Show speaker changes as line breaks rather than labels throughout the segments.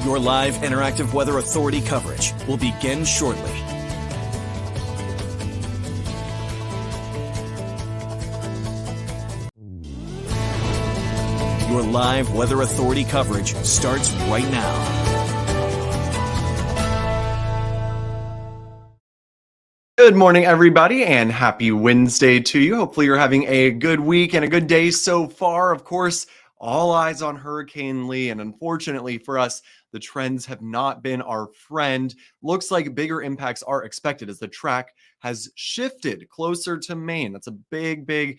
Your live interactive weather authority coverage will begin shortly. Your live weather authority coverage starts right now.
Good morning, everybody, and happy Wednesday to you. Hopefully you're having a good week and a good day so far. Of course, all eyes on Hurricane Lee, and unfortunately for us, the trends have not been our friend. Looks like bigger impacts are expected as the track has shifted closer to Maine. That's a big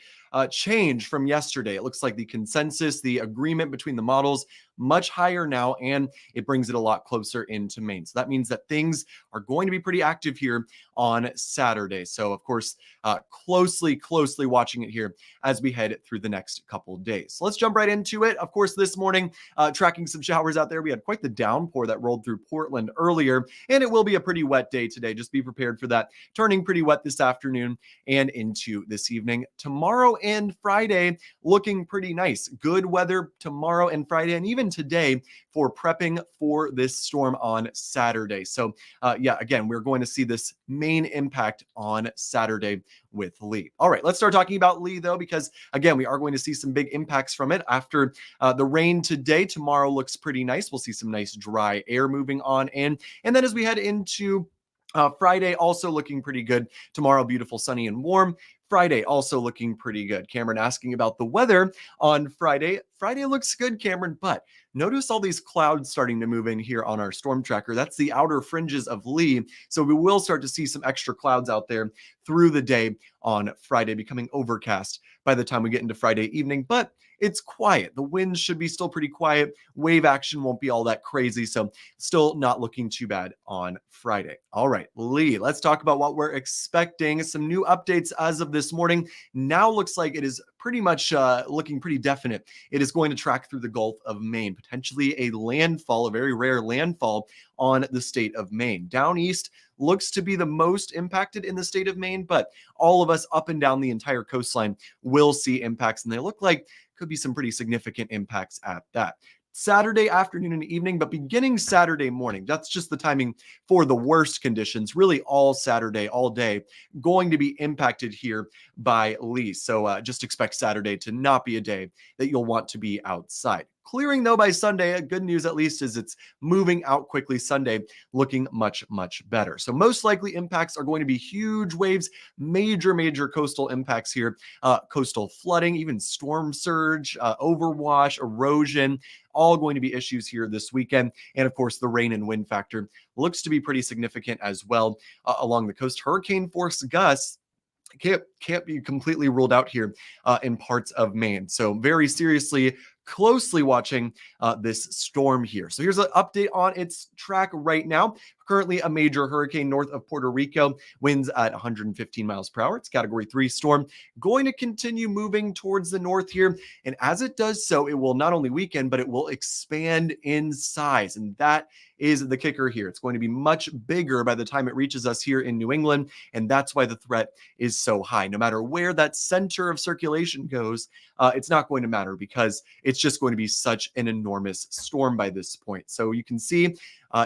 change from yesterday. It looks like the consensus, the agreement between the models, much higher now, and it brings it a lot closer into Maine. So that means that things are going to be pretty active here on Saturday. So of course, closely watching it here as we head through the next couple of days. So let's jump right into it. Of course, this morning, tracking some showers out there. We had quite the downpour that rolled through Portland earlier, and it will be a pretty wet day today. Just be prepared for that. Turning pretty wet this afternoon and into this evening. Tomorrow and Friday looking pretty nice. Good weather tomorrow and Friday, and even today for prepping for this storm on Saturday. So again, we're going to see this main impact on Saturday with Lee. All right, let's start talking about Lee though, because again, we are going to see some big impacts from it after the rain today. Tomorrow looks pretty nice. We'll see some nice dry air moving on in. And then as we head into Friday, also looking pretty good. Tomorrow, beautiful, sunny and warm. Friday also looking pretty good. Cameron asking about the weather on Friday. Friday looks good, Cameron, but notice all these clouds starting to move in here on our storm tracker. That's the outer fringes of Lee. So we will start to see some extra clouds out there through the day on Friday, becoming overcast by the time we get into Friday evening. But it's quiet. The winds should be still pretty quiet. Wave action won't be all that crazy. So still not looking too bad on Friday. All right, Lee, let's talk about what we're expecting. Some new updates as of this morning. Now looks like it is pretty much looking pretty definite. It is going to track through the Gulf of Maine, potentially a landfall, a very rare landfall on the state of Maine. Down east looks to be the most impacted in the state of Maine, but all of us up and down the entire coastline will see impacts, and they look like could be some pretty significant impacts at that. Saturday afternoon and evening, but beginning Saturday morning. That's just the timing for the worst conditions, really all Saturday, all day, going to be impacted here by Lee. So just expect Saturday to not be a day that you'll want to be outside. Clearing though by Sunday, good news at least is it's moving out quickly Sunday, looking much better. So most likely impacts are going to be huge waves, major coastal impacts here, coastal flooding, even storm surge, overwash, erosion, all going to be issues here this weekend. And of course, the rain and wind factor looks to be pretty significant as well along the coast. Hurricane force gusts can't be completely ruled out here in parts of Maine. So very seriously, closely watching this storm here. So here's an update on its track right now. Currently a major hurricane north of Puerto Rico, winds at 115 miles per hour. It's category 3 storm, going to continue moving towards the north here. And as it does so, it will not only weaken, but it will expand in size. And that is the kicker here. It's going to be much bigger by the time it reaches us here in New England. And that's why the threat is so high. No matter where that center of circulation goes, it's not going to matter because it's just going to be such an enormous storm by this point. So you can see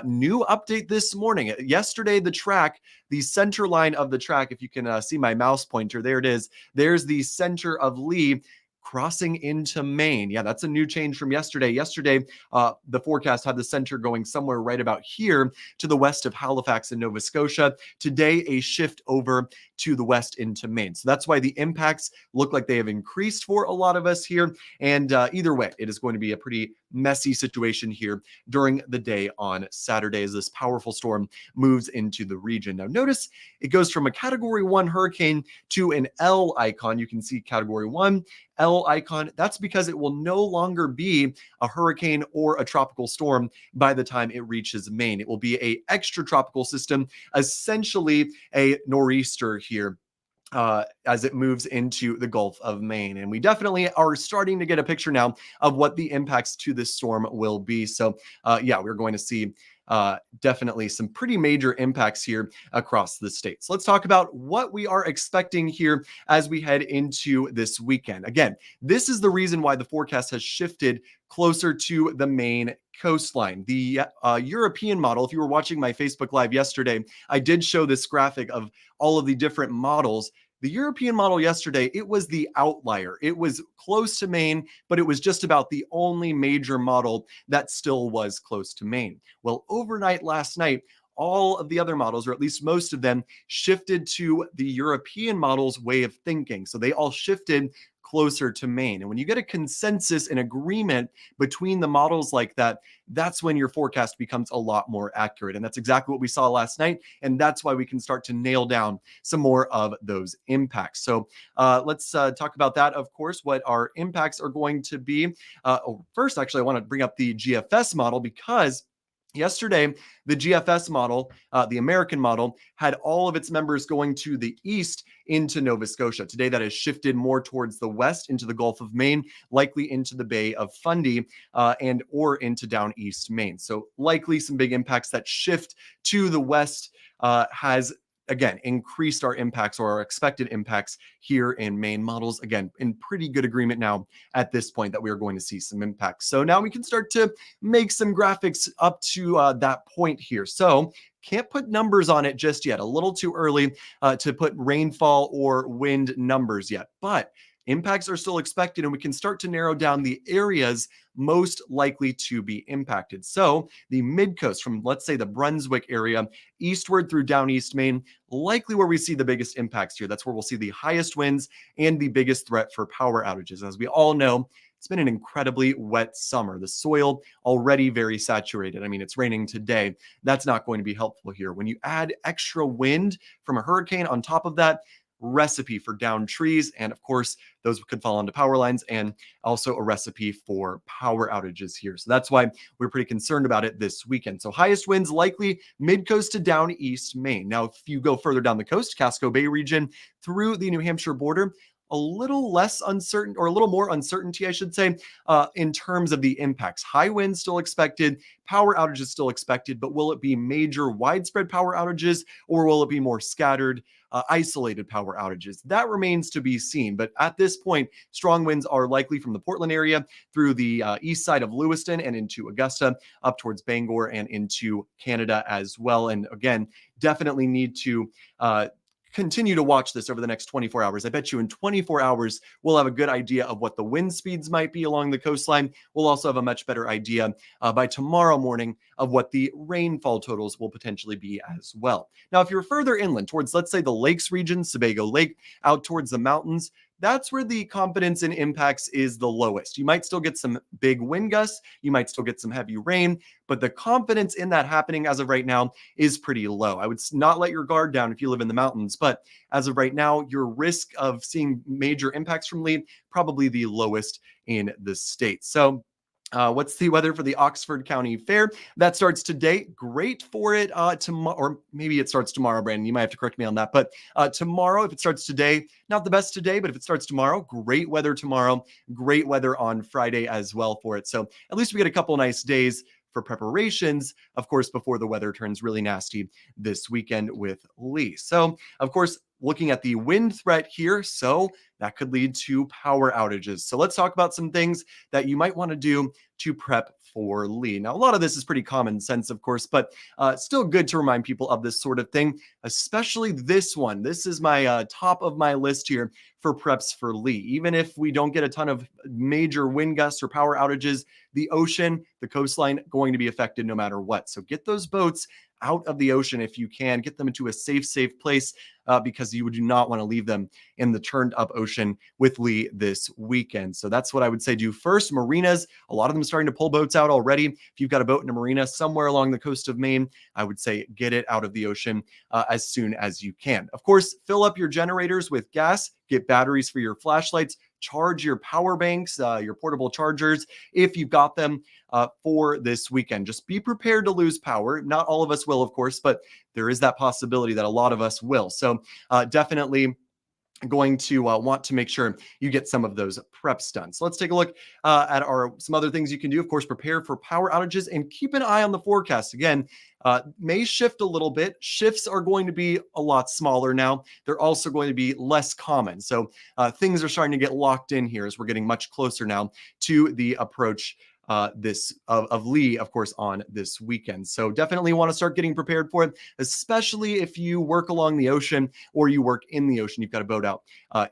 new update this morning. Yesterday, the center line of the track, if you can see my mouse pointer, there it is. There's the center of Lee crossing into Maine. Yeah, that's a new change from yesterday. Yesterday, the forecast had the center going somewhere right about here to the west of Halifax and Nova Scotia. Today, a shift over to the west into Maine. So that's why the impacts look like they have increased for a lot of us here. And either way, it is going to be a pretty messy situation here during the day on Saturday as this powerful storm moves into the region. Now notice it goes from a category 1 hurricane to an L icon. You can see category 1, L icon. That's because it will no longer be a hurricane or a tropical storm by the time it reaches Maine. It will be a extratropical system, essentially a nor'easter here as it moves into the Gulf of Maine. And we definitely are starting to get a picture now of what the impacts to this storm will be. So we're going to see definitely some pretty major impacts here across the states. Let's talk about what we are expecting here as we head into this weekend. Again, this is the reason why the forecast has shifted closer to the Maine coastline. The European model, if you were watching my Facebook Live yesterday, I did show this graphic of all of the different models. The European model yesterday, it was the outlier. It was close to Maine, but it was just about the only major model that still was close to Maine. Well, overnight last night, all of the other models, or at least most of them, shifted to the European model's way of thinking. So they all shifted closer to Maine. And when you get a consensus and agreement between the models like that, that's when your forecast becomes a lot more accurate. And that's exactly what we saw last night. And that's why we can start to nail down some more of those impacts. So let's talk about that, of course, what our impacts are going to be. First, actually, I want to bring up the GFS model because yesterday, the GFS model, the American model, had all of its members going to the east into Nova Scotia. Today, that has shifted more towards the west into the Gulf of Maine, likely into the Bay of Fundy and or into down east Maine. So likely some big impacts. That shift to the west has again, increased our impacts or our expected impacts here in Maine. Models, again, in pretty good agreement now at this point that we are going to see some impacts. So now we can start to make some graphics up to that point here. So can't put numbers on it just yet. A little too early to put rainfall or wind numbers yet. But impacts are still expected, and we can start to narrow down the areas most likely to be impacted. So the mid-coast from, let's say, the Brunswick area eastward through down east Maine, likely where we see the biggest impacts here. That's where we'll see the highest winds and the biggest threat for power outages. As we all know, it's been an incredibly wet summer. The soil already very saturated. I mean, it's raining today. That's not going to be helpful here. When you add extra wind from a hurricane on top of that, recipe for downed trees, and of course those could fall onto power lines, and also a recipe for power outages here. So that's why we're pretty concerned about it this weekend. So highest winds likely mid-coast to down east Maine. Now if you go further down the coast, Casco Bay region through the New Hampshire border, a little less uncertain, or a little more uncertainty, I should say, in terms of the impacts. High winds still expected, power outages still expected, but will it be major widespread power outages, or will it be more scattered, isolated power outages? That remains to be seen. But at this point, strong winds are likely from the Portland area through the east side of Lewiston and into Augusta, up towards Bangor and into Canada as well. And again, definitely need to continue to watch this over the next 24 hours. I bet you in 24 hours, we'll have a good idea of what the wind speeds might be along the coastline. We'll also have a much better idea by tomorrow morning of what the rainfall totals will potentially be as well. Now, if you're further inland towards, let's say, the lakes region, Sebago Lake, out towards the mountains, that's where the confidence in impacts is the lowest. You might still get some big wind gusts, you might still get some heavy rain, but the confidence in that happening as of right now is pretty low. I would not let your guard down if you live in the mountains, but as of right now, your risk of seeing major impacts from Lee, probably the lowest in the state. So what's the weather for the Oxford County Fair? That starts today. Great for it tomorrow, or maybe it starts tomorrow, Brandon. You might have to correct me on that. But tomorrow, if it starts today, not the best today, but if it starts tomorrow, great weather tomorrow. Great weather on Friday as well for it. So at least we get a couple nice days for preparations, of course, before the weather turns really nasty this weekend with Lee. So, of course, looking at the wind threat here, so that could lead to power outages. So let's talk about some things that you might want to do to prep for Lee. Now, a lot of this is pretty common sense, of course, but still good to remind people of this sort of thing, especially this one. This is my top of my list here for preps for Lee. Even if we don't get a ton of major wind gusts or power outages, the ocean, the coastline, going to be affected no matter what. So get those boats out of the ocean if you can. Get them into a safe place because you do not want to leave them in the turned up ocean with Lee this weekend. So that's what I would say do first. Marinas, a lot of them starting to pull boats out already. If you've got a boat in a marina somewhere along the coast of Maine, I would say get it out of the ocean as soon as you can. Of course, fill up your generators with gas, get batteries for your flashlights, charge your power banks, your portable chargers, if you've got them for this weekend. Just be prepared to lose power. Not all of us will, of course, but there is that possibility that a lot of us will. So definitely going to want to make sure you get some of those preps done. So let's take a look at some other things you can do. Of course, prepare for power outages and keep an eye on the forecast. Again, may shift a little bit. Shifts are going to be a lot smaller now. They're also going to be less common. So things are starting to get locked in here as we're getting much closer now to the approach of Lee, of course, on this weekend. So definitely want to start getting prepared for it, especially if you work along the ocean or you work in the ocean. You've got a boat out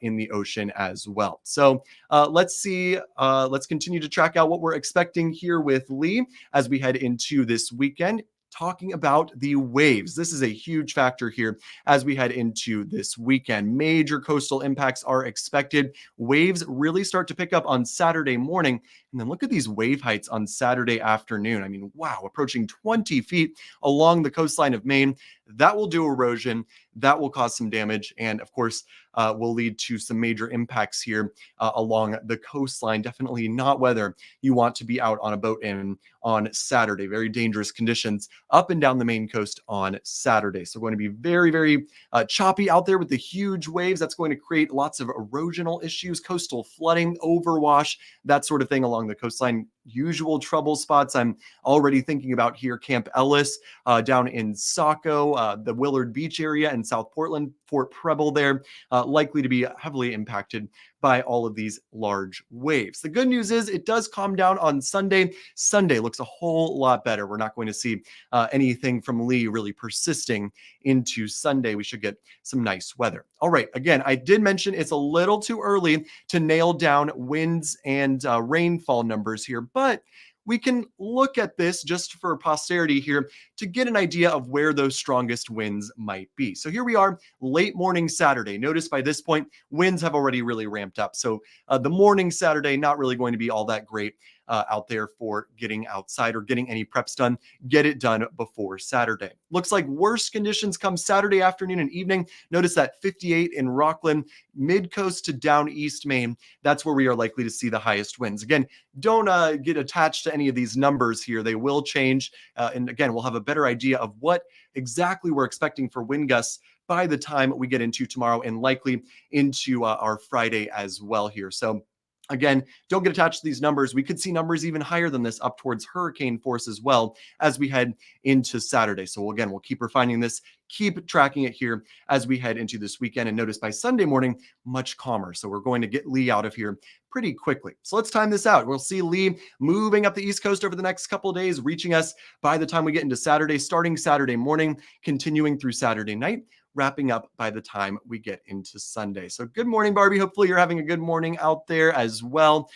in the ocean as well. So let's see. Let's continue to track out what we're expecting here with Lee as we head into this weekend. Talking about the waves. This is a huge factor here as we head into this weekend. Major coastal impacts are expected. Waves really start to pick up on Saturday morning. And then look at these wave heights on Saturday afternoon. I mean, wow, approaching 20 feet along the coastline of Maine. That will do erosion. That will cause some damage. And of course, will lead to some major impacts here along the coastline. Definitely not weather you want to be out on a boat in on Saturday. Very dangerous conditions up and down the Maine coast on Saturday. So going to be very, very choppy out there with the huge waves. That's going to create lots of erosional issues, coastal flooding, overwash, that sort of thing along the coastline. Usual trouble spots I'm already thinking about here. Camp Ellis down in Saco, the Willard Beach area in South Portland, Fort Preble there, likely to be heavily impacted by all of these large waves. The good news is it does calm down on Sunday. Sunday looks a whole lot better. We're not going to see anything from Lee really persisting into Sunday. We should get some nice weather. All right. Again, I did mention it's a little too early to nail down winds and rainfall numbers here, but we can look at this just for posterity here to get an idea of where those strongest winds might be. So here we are, late morning Saturday. Notice by this point, winds have already really ramped up. So the morning Saturday, not really going to be all that great out there for getting outside or getting any preps done. Get it done before Saturday. Looks like worst conditions come Saturday afternoon and evening. Notice that 58 in Rockland, mid-coast to down East Maine. That's where we are likely to see the highest winds. Again, don't get attached to any of these numbers here. They will change. And again, we'll have a better idea of what exactly we're expecting for wind gusts by the time we get into tomorrow and likely into our Friday as well here. So again, don't get attached to these numbers. We could see numbers even higher than this up towards hurricane force as well as we head into Saturday. So again, we'll keep refining this, keep tracking it here as we head into this weekend. And notice by Sunday morning, much calmer. So we're going to get Lee out of here pretty quickly. So let's time this out. We'll see Lee moving up the East Coast over the next couple of days, reaching us by the time we get into Saturday, starting Saturday morning, continuing through Saturday night, wrapping up by the time we get into Sunday. So good morning, Barbie. Hopefully you're having a good morning out there as well.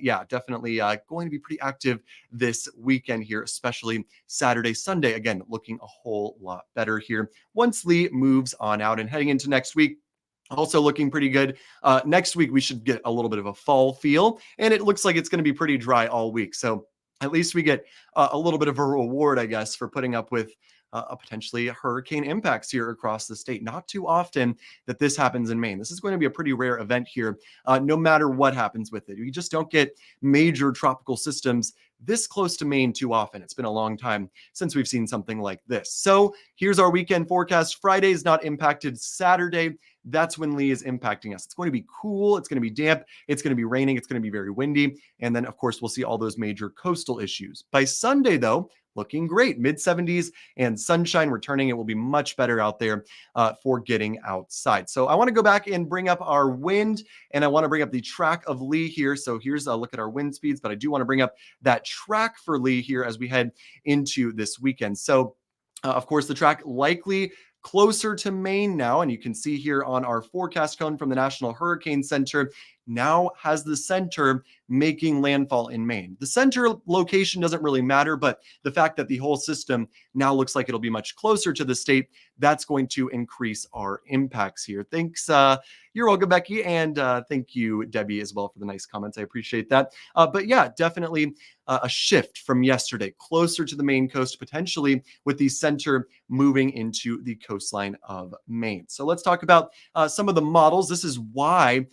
Yeah, definitely going to be pretty active this weekend here, especially Saturday, Sunday. Again, looking a whole lot better here once Lee moves on out and heading into next week. Also looking pretty good. Next week, we should get a little bit of a fall feel, and it looks like it's going to be pretty dry all week. So at least we get a little bit of a reward, I guess, for putting up with potentially hurricane impacts here across the state. Not too often that this happens in Maine. This is going to be a pretty rare event here, no matter what happens with it. We just don't get major tropical systems this close to Maine too often. It's been a long time since we've seen something like this. So here's our weekend forecast. Friday is not impacted. Saturday, that's when Lee is impacting us. It's going to be cool. It's going to be damp. It's going to be raining. It's going to be very windy. And then, of course, we'll see all those major coastal issues. By Sunday, though, looking great. Mid-70s and sunshine returning. It will be much better out there for getting outside. So I want to go back and bring up our wind, and I want to bring up the track of Lee here. So here's a look at our wind speeds, but I do want to bring up that track for Lee here as we head into this weekend. So of course, the track likely closer to Maine now, and you can see here on our forecast cone from the National Hurricane Center, now has the center making landfall in Maine. The center location doesn't really matter, but the fact that the whole system now looks like it'll be much closer to the state, that's going to increase our impacts here. Thanks. You're welcome, Becky. And thank you, Debbie, as well for the nice comments. I appreciate that. But yeah, definitely a shift from yesterday, closer to the Maine coast, potentially with the center moving into the coastline of Maine. So let's talk about some of the models. This is why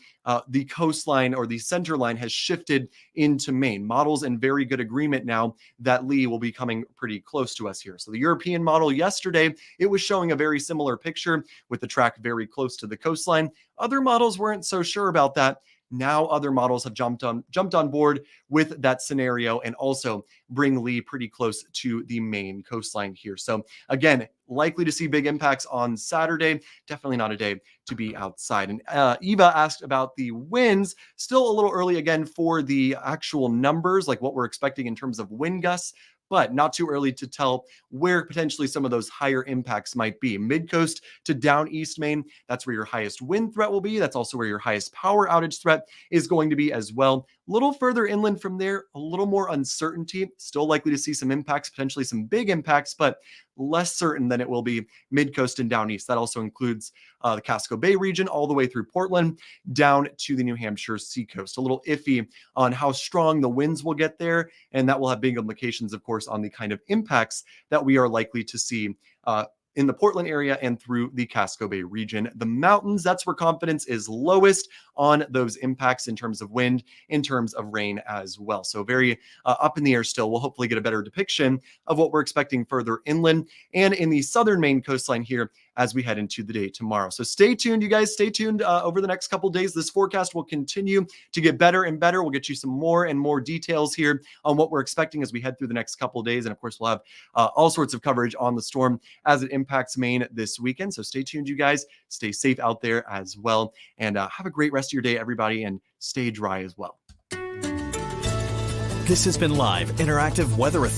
the coastline or the center line has shifted into Maine. Models in very good agreement now that Lee will be coming pretty close to us here. So the European model yesterday, it was showing a very similar picture with the track very close to the coastline. Other models weren't so sure about that. Now other models have jumped on board with that scenario and also bring Lee pretty close to the Maine coastline here. So again, likely to see big impacts on Saturday. Definitely not a day to be outside. And Eva asked about the winds. Still a little early again for the actual numbers, like what we're expecting in terms of wind gusts, but not too early to tell where potentially some of those higher impacts might be. Mid-coast to down east Maine, that's where your highest wind threat will be. That's also where your highest power outage threat is going to be as well. A little further inland from there, a little more uncertainty. Still likely to see some impacts, potentially some big impacts, but less certain than it will be mid-coast and down east. That also includes the Casco Bay region all the way through Portland down to the New Hampshire seacoast. A little iffy on how strong the winds will get there, and that will have big implications, of course, on the kind of impacts that we are likely to see in the Portland area and through the Casco Bay region. The mountains, that's where confidence is lowest on those impacts in terms of wind, in terms of rain as well. So very up in the air still. We'll hopefully get a better depiction of what we're expecting further inland and in the southern Maine coastline here as we head into the day tomorrow. So stay tuned, you guys. Stay tuned over the next couple days. This forecast will continue to get better and better. We'll get you some more and more details here on what we're expecting as we head through the next couple of days. And of course, we'll have all sorts of coverage on the storm as it impacts Maine this weekend. So stay tuned, you guys. Stay safe out there as well. And have a great rest of your day, everybody, and stay dry as well.
This has been Live Interactive Weather